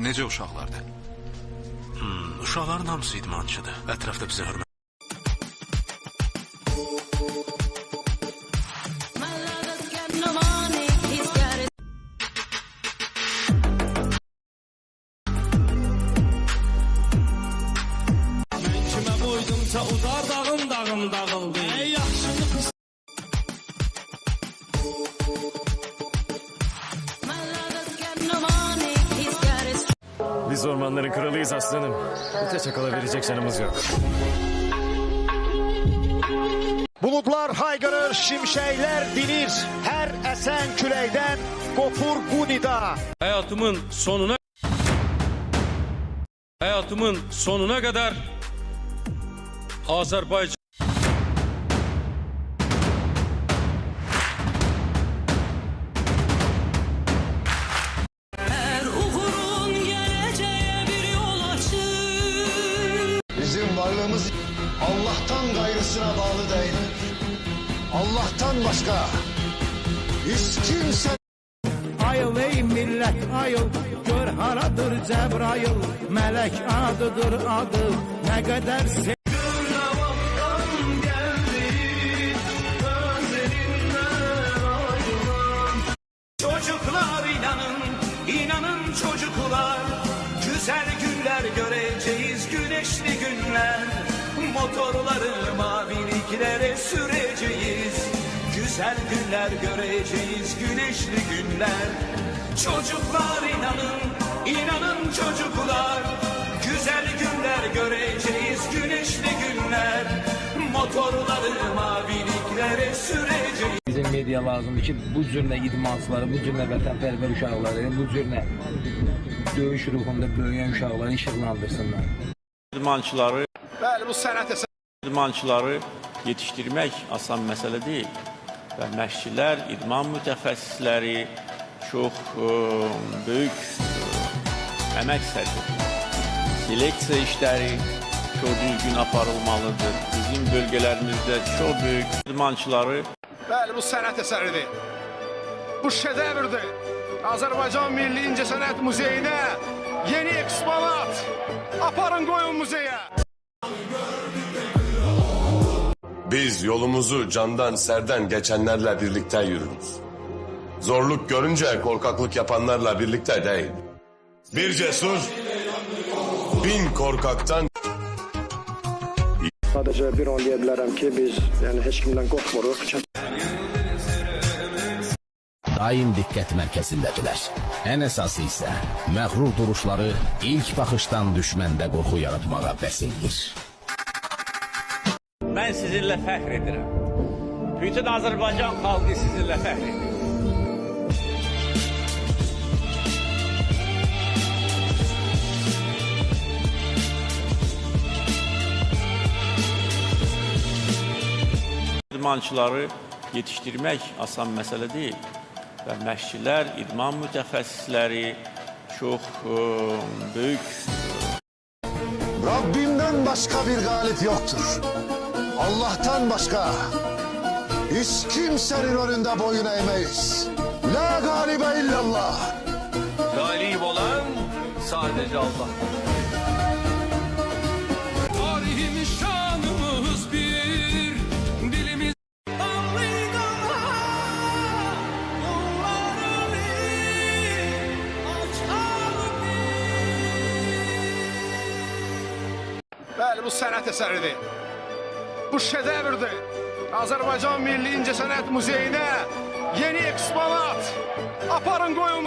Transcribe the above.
necə uşaqlardır? Uşaqların hamısı idmançıdır. Ətrafda bizə hörmət. Mən kimə qoydumsa udar dağım dağıldı. Ey yaxşılıq Biz ormanların kralıyız aslanım. Öte çakala verecek canımız yok. Bulutlar haykırır, şimşekler dilir. Her esen küləkdən qopur bu nida. Hayatımın sonuna kadar Azerbaycan Bizim varlığımız Allah'tan gayrısına bağlı değil. Allah'tan başka hiç kimse... ayıl ey millet ayıl. Gör haradır Cəbrayıl. Mələk adıdır adı. Nə qədər sev... Çocuklar inanın, inanın çocuklar. Güzel günler göreceğiz, güneşli günler. Motorları maviliklere süreceğiz. Güzel günler göreceğiz, güneşli günler. Çocuklar inanın, inanın çocuklar. Güzel günler göreceğiz, güneşli günler. Motorları maviliklere süreceğiz. Bizim media lazımdır ki, bu cürlə idmançıları, bu cürlə vətənpərvər uşaqları, bu cürlə döyüş ruhunda böyüyən uşaqları işıqlandırsınlar. idmançıları yetiştirmek asan mesele değil. Və məşqçilər, idman mütəxəssisləri çox böyük əmək sərf edir. Seleksiya işləri çok düzgün aparılmalıdır. Bizim bölgələrimizdə çox büyük idmançıları... Bəli, bu sənət əsəridir. Bu şedevrdir. Azərbaycan Milli İncəsənət Muzeyinə yeni eksponat. Aparın koyun muzeye. Biz yolumuzu candan serden geçenlerle birlikte yürürüz. Zorluk görünce korkaklık yapanlarla birlikte değil. Bir cesur, bin korkaktan... Sadece bir on deyə bilərəm ki, biz heç kimdən qorxmuruq. Daim diqqət mərkəzindədirlər. Ən əsası isə məğrur duruşları ilk baxışdan düşməndə qorxu yaratmağa bəs edir. Ben sizinle fəxr edirəm. Bütün Azərbaycan xalqı sizinle fəxr edir. İdmançıları yetiştirmek asan mesele değil. Və məşqçilər, idman mütəxəssisləri çok büyük... Rabbimden başka bir galip yoktur. Allah'tan başka hiç kimsenin önünde boyun eğmeyiz. La galibe illallah. Galip olan sadece Allah. Tarihimiz şanımız bir. Dilimiz Bəli, bu sənət əsəridir. Bu şedevrdir. Azərbaycan Milli İncəsənət Muzeyinə yeni eksponat. Aparın koyun